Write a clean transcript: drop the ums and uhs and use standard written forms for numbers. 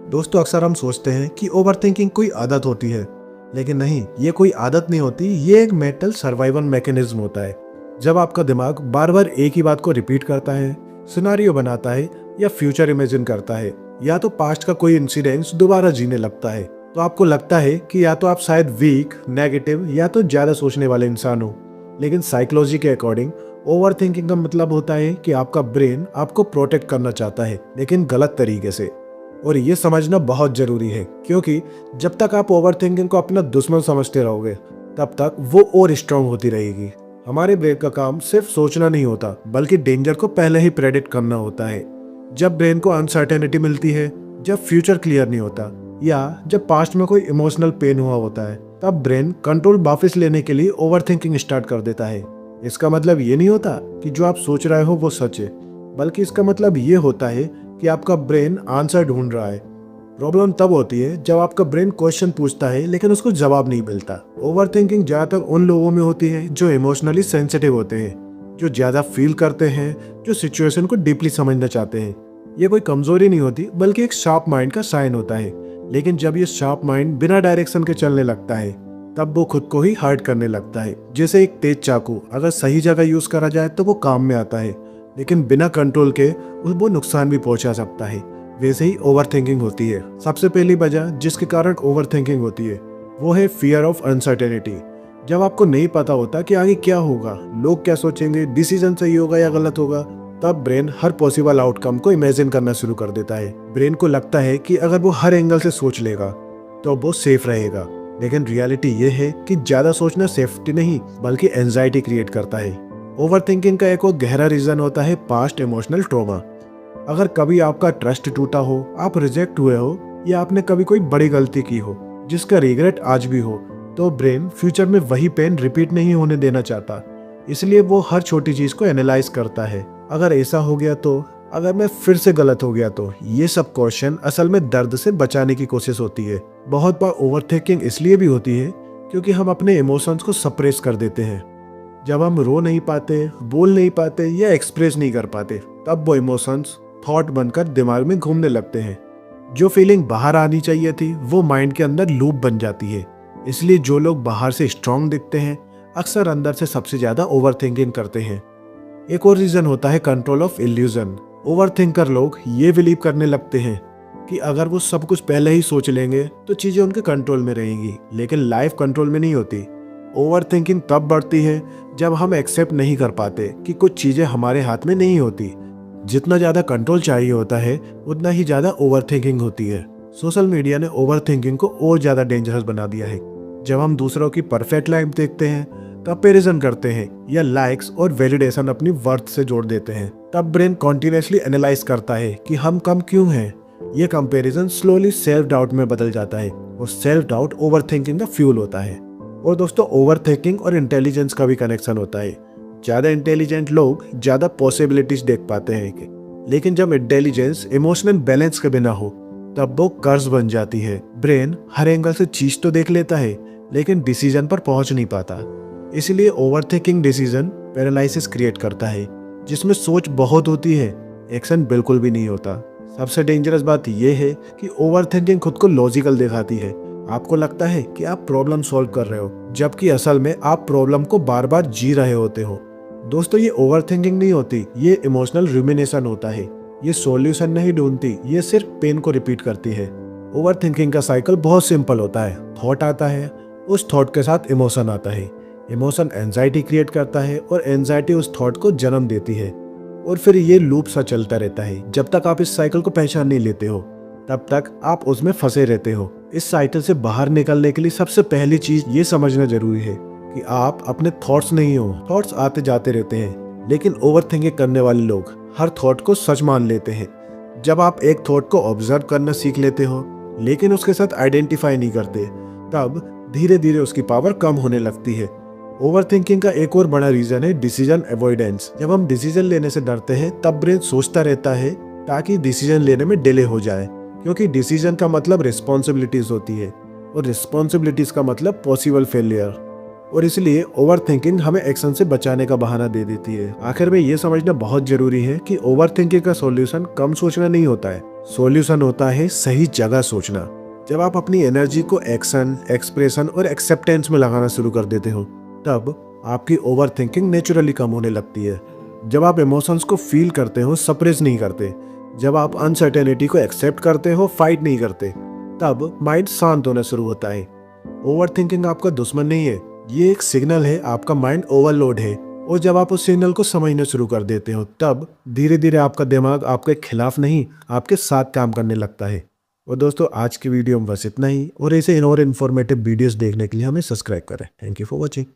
दोस्तों अक्सर हम सोचते हैं कि ओवरथिंकिंग कोई आदत होती है, लेकिन नहीं, ये कोई आदत नहीं होती। ये एक मेंटल सर्वाइवल मैकेनिज्म होता है। जब आपका दिमाग बार बार एक ही बात को रिपीट करता है, सिनारियो बनाता है या फ्यूचर इमेजिन करता है, या तो पास्ट का कोई इंसिडेंस दोबारा जीने लगता है, तो आपको लगता है कि या तो आप शायद वीक, नेगेटिव या तो ज्यादा सोचने वाले इंसान हो। लेकिन साइकोलॉजी के अकॉर्डिंग ओवरथिंकिंग का मतलब होता है कि आपका ब्रेन आपको प्रोटेक्ट करना चाहता है, लेकिन गलत तरीके से। और ये समझना बहुत जरूरी है, क्योंकि जब तक आप ओवरथिंकिंग को अपना दुश्मन समझते रहोगे, तब तक वो और स्ट्रांग होती रहेगी। हमारे ब्रेन का काम सिर्फ सोचना नहीं होता, बल्कि डेंजर को पहले ही प्रेडिक्ट करना होता है। जब ब्रेन को अनसर्टेनिटी मिलती है, जब फ्यूचर क्लियर नहीं होता, या जब पास्ट में कोई इमोशनल पेन हुआ होता है, तब ब्रेन कंट्रोल वापस लेने के लिए ओवरथिंकिंग स्टार्ट कर देता है। इसका मतलब ये नहीं होता कि जो आप सोच रहे हो वो सच है, बल्कि इसका मतलब ये होता है कि आपका ब्रेन आंसर ढूंढ रहा है। प्रॉब्लम तब होती है जब आपका ब्रेन क्वेश्चन पूछता है लेकिन उसको जवाब नहीं मिलता। ओवरथिंकिंग ज्यादातर उन लोगों में होती है जो इमोशनली सेंसिटिव होते हैं, जो ज्यादा फील करते हैं, जो सिचुएशन को डीपली समझना चाहते हैं। ये कोई कमजोरी नहीं होती, बल्कि एक शार्प माइंड का साइन होता है। लेकिन जब ये शार्प माइंड बिना डायरेक्शन के चलने लगता है, तब वो खुद को ही हर्ट करने लगता है। जैसे एक तेज चाकू अगर सही जगह यूज करा जाए तो वो काम में आता है, लेकिन बिना कंट्रोल के वो नुकसान भी पहुंचा सकता है। वैसे ही ओवरथिंकिंग होती है। सबसे पहली वजह जिसके कारण ओवरथिंकिंग होती है वो है फियर ऑफ अनसर्टेनिटी। जब आपको नहीं पता होता कि आगे क्या होगा, लोग क्या सोचेंगे, डिसीजन सही होगा या गलत होगा, तब ब्रेन हर पॉसिबल आउटकम को इमेजिन करना शुरू कर देता है। ब्रेन को लगता है कि अगर वो हर एंगल से सोच लेगा तो वो सेफ रहेगा। लेकिन रियलिटी ये है कि ज्यादा सोचना सेफ्टी नहीं, बल्कि एंजाइटी क्रिएट करता है। ओवरथिंकिंग का एक और गहरा रीजन होता है पास्ट इमोशनल ट्रॉमा। अगर कभी आपका ट्रस्ट टूटा हो, आप रिजेक्ट हुए हो, या आपने कभी कोई बड़ी गलती की हो जिसका रिग्रेट आज भी हो, तो ब्रेन फ्यूचर में वही पेन रिपीट नहीं होने देना चाहता। इसलिए वो हर छोटी चीज को एनालाइज करता है। अगर ऐसा हो गया तो, अगर मैं फिर से गलत हो गया तो। ये सब क्वेश्चन असल में दर्द से बचाने की कोशिश होती है। बहुत बार ओवरथिंकिंग इसलिए भी होती है क्योंकि हम अपने इमोशंस को सप्रेस कर देते हैं। जब हम रो नहीं पाते, बोल नहीं पाते या एक्सप्रेस नहीं कर पाते, तब वो इमोशंस थॉट बनकर दिमाग में घूमने लगते हैं। जो फीलिंग बाहर आनी चाहिए थी वो माइंड के अंदर लूप बन जाती है। इसलिए जो लोग बाहर से स्ट्रांग दिखते हैं, अक्सर अंदर से सबसे ज्यादा ओवरथिंकिंग करते हैं। एक और रीजन होता है कंट्रोल ऑफ इल्यूजन। ओवरथिंकर लोग ये बिलीव करने लगते हैं कि अगर वो सब कुछ पहले ही सोच लेंगे तो चीजें उनके कंट्रोल में रहेंगी, लेकिन लाइफ कंट्रोल में नहीं होती। ओवरथिंकिंग तब बढ़ती है जब हम एक्सेप्ट नहीं कर पाते कि कुछ चीजें हमारे हाथ में नहीं होती। जितना ज्यादा कंट्रोल चाहिए होता है, उतना ही ज्यादा ओवरथिंकिंग होती है। सोशल मीडिया ने ओवरथिंकिंग को और ज्यादा डेंजरस बना दिया है। जब हम दूसरों की परफेक्ट लाइफ देखते हैं, कंपैरिजन करते हैं, या लाइक्स और वैलिडेशन अपनी वर्थ से जोड़ देते हैं, तब ब्रेन कॉन्टिन्यूसली एनालाइज करता है कि हम कम क्यों हैं। ये कंपैरिजन स्लोली सेल्फ डाउट में बदल जाता है, और सेल्फ डाउट ओवरथिंकिंग का फ्यूल होता है। और दोस्तों, ओवरथिंकिंग और इंटेलिजेंस का भी कनेक्शन होता है। ज्यादा इंटेलिजेंट लोग ज्यादा पॉसिबिलिटीज देख पाते हैं, लेकिन जब इंटेलिजेंस इमोशनल बैलेंस के बिना हो, तब वो कर्ज बन जाती है। ब्रेन हर एंगल से चीज तो देख लेता है, लेकिन डिसीजन पर पहुंच नहीं पाता। इसलिए ओवरथिंकिंग डिसीजन पैरालिसिस क्रिएट करता है, जिसमें सोच बहुत होती है, एक्शन बिल्कुल भी नहीं होता। सबसे डेंजरस बात यह है कि ओवरथिंकिंग खुद को लॉजिकल दिखाती है। आपको लगता है कि आप प्रॉब्लम सॉल्व कर रहे हो, जबकि असल में आप प्रॉब्लम को बार बार जी रहे होते हो। दोस्तों, ये ओवरथिंकिंग नहीं होती, ये इमोशनल रूमिनेशन होता है। ये सॉल्यूशन नहीं ढूंढती, ये सिर्फ पेन को रिपीट करती है। ओवरथिंकिंग का साइकिल बहुत सिंपल होता है। थॉट आता है, उस थॉट के साथ इमोशन आता है, इमोशन एंजाइटी क्रिएट करता है, और एंजाइटी उस थॉट को जन्म देती है, और फिर ये लूप सा चलता रहता है। जब तक आप इस साइकिल को पहचान नहीं लेते हो, तब तक आप उसमें फंसे रहते हो। इस साइकिल से बाहर निकलने के लिए सबसे पहली चीज ये समझना जरूरी है कि आप अपने थॉट्स नहीं हो। थॉट्स आते जाते रहते हैं, लेकिन ओवरथिंकिंग करने वाले लोग हर थॉट को सच मान लेते हैं। जब आप एक थॉट को ऑब्जर्व करना सीख लेते हो, लेकिन उसके साथ आइडेंटिफाई नहीं करते, तब धीरे धीरे उसकी पावर कम होने लगती है। ओवरथिंकिंग का एक और बड़ा रीजन है डिसीजन अवॉइडेंस। जब हम डिसीजन लेने से डरते हैं, तब ब्रेन सोचता रहता है ताकि डिसीजन लेने में डिले हो जाए, क्योंकि डिसीजन का मतलब रिस्पॉन्सिबिलिटीज होती है, और रिस्पॉन्सिबिलिटीज का मतलब पॉसिबल फेलियर। और इसलिए ओवरथिंकिंग हमें एक्शन से बचाने का बहाना दे देती है। आखिर में ये समझना बहुत जरूरी है कि ओवरथिंकिंग का सॉल्यूशन कम सोचना नहीं होता है, सॉल्यूशन होता है सही जगह सोचना। जब आप अपनी एनर्जी को एक्शन, एक्सप्रेशन और एक्सेप्टेंस में लगाना शुरू कर देते हो, तब आपकी ओवर थिंकिंग नेचुरली कम होने लगती है। जब आप इमोशंस को फील करते हो, सप्रेस नहीं करते, जब आप अनसर्टेनिटी को एक्सेप्ट करते हो, फाइट नहीं करते, तब माइंड शांत होना शुरू होता है। ओवर थिंकिंग आपका दुश्मन नहीं है, ये एक सिग्नल है, आपका माइंड ओवरलोड है। और जब आप उस सिग्नल को समझना शुरू कर देते हो, तब धीरे धीरे आपका दिमाग आपके खिलाफ नहीं, आपके साथ काम करने लगता है। और दोस्तों, आज की वीडियो में बस इतना ही, और ऐसे और इन्फॉर्मेटिव वीडियोस देखने के लिए हमें सब्सक्राइब करें। Thank you for watching.